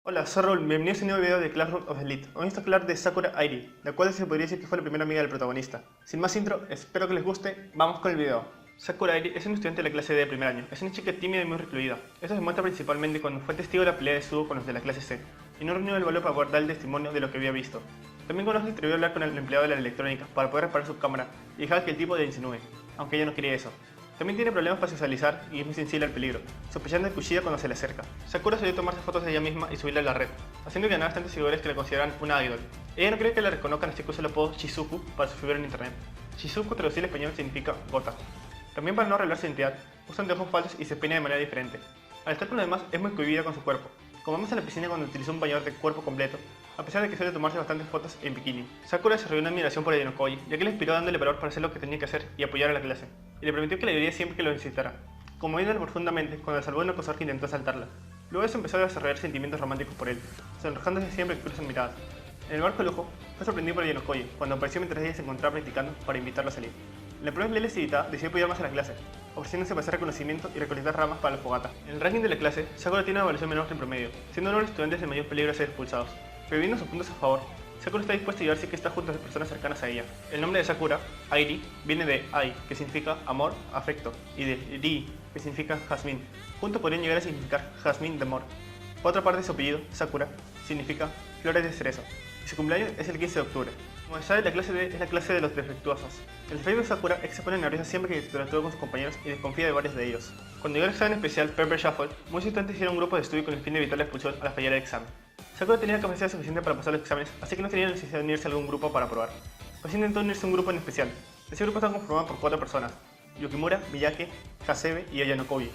Hola, soy Raúl, bienvenidos a un nuevo video de Classroom of Elite. Hoy vamos a hablar de Sakura Airi, la cual se podría decir que fue la primera amiga del protagonista. Sin más intro, espero que les guste, vamos con el video. Sakura Airi es una estudiante de la clase D de primer año, es una chica tímida y muy recluida. Esto se muestra principalmente cuando fue testigo de la pelea de Sugo con los de la clase C, y no reunió el valor para poder dar el testimonio de lo que había visto. También cuando se atrevió a hablar con el empleado de la electrónica para poder reparar su cámara y dejar que el tipo le insinúe, aunque ella no quería eso. También tiene problemas para socializar y es muy sensible al peligro, sospechando de Kushida cuando se le acerca. Sakura solía tomarse fotos de ella misma y subirla a la red, haciendo que ganara bastantes seguidores que la consideran una idol. Ella no cree que la reconozcan, así que usa el apodo Shizuku para su figura en internet. Shizuku traducido al español significa gota. También para no revelar su identidad, usa anteojos falsos y se peina de manera diferente. Al estar con los demás es muy cohibida con su cuerpo, como vemos en la piscina cuando utilizó un bañador de cuerpo completo, a pesar de que suele tomarse bastantes fotos en bikini. Sakura desarrolló una admiración por Ayanokoji, ya que le inspiró dándole valor para hacer lo que tenía que hacer y apoyar a la clase, y le prometió que le ayudaría siempre que lo necesitara, conmoviéndola profundamente cuando salvó de un acosador que intentó asaltarla. Luego de eso empezó a desarrollar sentimientos románticos por él, sonrojándose siempre que cruzan miradas. En el barco de lujo, fue sorprendido por Ayanokoji cuando apareció mientras ella se encontraba practicando para invitarlo a salir. La prueba de necesitada decidió apoyar más a la clase, ofreciéndose para hacer reconocimiento y recolectar ramas para la fogata. En el ranking de la clase, Sakura tiene una evaluación menor que el promedio, siendo uno de los estudiantes de mayor peligro a ser expulsados. Pero viendo sus puntos a favor, Sakura está dispuesta a ayudarse que está junto a personas cercanas a ella. El nombre de Sakura, Airi, viene de Ai, que significa amor, afecto, y de Ri, que significa jazmín. Juntos podrían llegar a significar jazmín de amor. Por otra parte, su apellido, Sakura, significa flores de cerezo, y su cumpleaños es el 15 de octubre. Como se sabe, la clase D es la clase de los defectuosos. El defecto de Sakura es que se pone nerviosa siempre que interactúa con sus compañeros y desconfía de varios de ellos. Cuando llegó el examen especial Pepper Shuffle, muchos estudiantes hicieron un grupo de estudio con el fin de evitar la expulsión al fallar el examen. Sakura tenía capacidad suficiente para pasar los exámenes, así que no tenía necesidad de unirse a algún grupo para aprobar. Pues intentó unirse a un grupo en especial. Ese grupo estaba conformado por 4 personas: Yukimura, Miyake, Hasebe y Ayanokoji.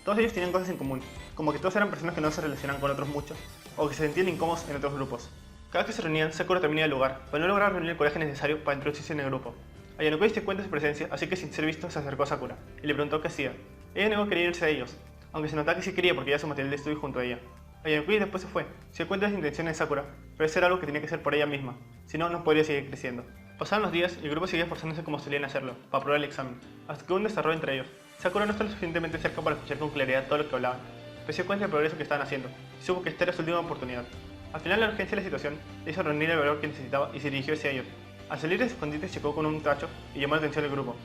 Todos ellos tenían cosas en común, como que todos eran personas que no se relacionaban con otros mucho, o que se sentían incómodos en otros grupos. Cada vez que se reunían, Sakura terminaba el lugar, pero no lograba reunir el coraje necesario para introducirse en el grupo. Ayanokoji se cuenta de su presencia, así que sin ser visto se acercó a Sakura, y le preguntó qué hacía. Ella negó que quería irse a ellos, aunque se notaba que sí quería porque ya su material de estudio junto a ella. Ayanokoji después se fue, se dio cuenta de las intenciones de Sakura, pero eso era algo que tenía que hacer por ella misma, si no, no podría seguir creciendo. Pasaban los días y el grupo seguía esforzándose como solían hacerlo, para aprobar el examen, hasta que hubo un desarrollo entre ellos. Sakura no estaba lo suficientemente cerca para escuchar con claridad todo lo que hablaban, pero se dio cuenta del progreso que estaban haciendo, y supo que esta era su última oportunidad. Al final, la urgencia de la situación le hizo reunir el valor que necesitaba y se dirigió hacia ellos. Al salir de su escondite, chocó con un tacho y llamó la atención del grupo.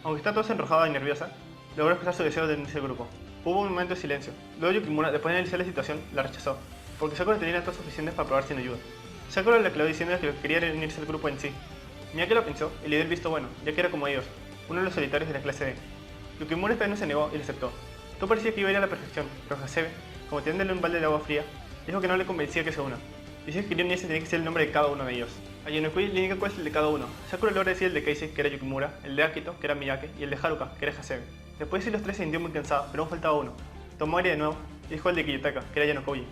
Aunque está toda enrojada y nerviosa, logró expresar su deseo de unirse al grupo. Hubo un momento de silencio. Luego Yukimura, después de analizar la situación, la rechazó, porque Sakura tenía datos suficientes para probar sin ayuda. Sakura le aclaró diciendo que quería era unirse al grupo en sí. Miyake lo pensó y le dio el visto bueno, ya que era como ellos, uno de los solitarios de la clase D. Yukimura esta vez no se negó y lo aceptó. Todo parecía que iba a ir a la perfección, pero Hasebe, como tirándole un balde de agua fría, dijo que no le convencía que se una. Y si quería unirse tenía que ser el nombre de cada uno de ellos. Ayanokoji le indica cuál es el de cada uno. Sakura logra decir el de Keisei, que era Yukimura, el de Akito, que era Miyake, y el de Haruka, que era Hasebe. Después de decir los tres se sintió muy cansada, pero aún faltaba uno. Tomó aire de nuevo y dijo el de Kiyotaka, que era Ayanokoji.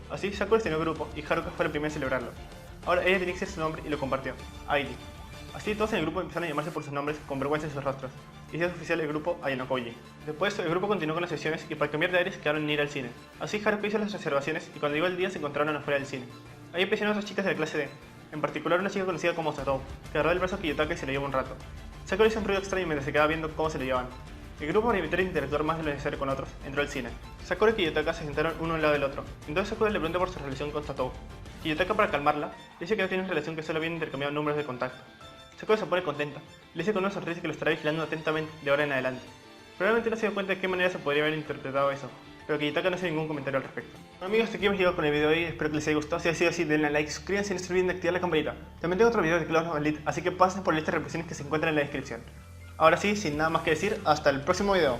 Así Sakura estrenó el grupo y Haruka fue la primera en celebrarlo. Ahora ella tenía que ser su nombre y lo compartió, Airi. Así todos en el grupo empezaron a llamarse por sus nombres con vergüenza en sus rostros, y se hizo oficial el grupo Ayanokoji. Después el grupo continuó con las sesiones y para cambiar de aires quedaron en ir al cine. Así Haruka hizo las reservaciones y cuando llegó el día se encontraron afuera del cine. Ahí aparecieron otras chicas de la clase D, en particular una chica conocida como Satou, que agarró el brazo a Kiyotaka y se lo llevó un rato. Sakura hizo un ruido extraño mientras se quedaba viendo cómo se lo llevaban. El grupo, para evitar interactuar más de lo necesario con otros, entró al cine. Sakura y Kiyotaka se sentaron uno al lado del otro, entonces Sakura le preguntó por su relación con Satou. Kiyotaka, para calmarla, dice que no tiene una relación, que solo habían intercambiado números de contacto. Sakura se pone contenta, le dice con una sonrisa que lo estará vigilando atentamente de ahora en adelante. Probablemente no se dio cuenta de qué manera se podría haber interpretado eso, pero Kiyotaka no hace ningún comentario al respecto. Bueno, amigos, hasta aquí hemos llegado con el video de hoy, espero que les haya gustado. Si ha sido así, denle a like, suscríbanse y no se olviden de activar la campanita. También tengo otro video de Classroom of Elite, así que pasen por la lista de reproducciones que se encuentran en la descripción. Ahora sí, sin nada más que decir, hasta el próximo video.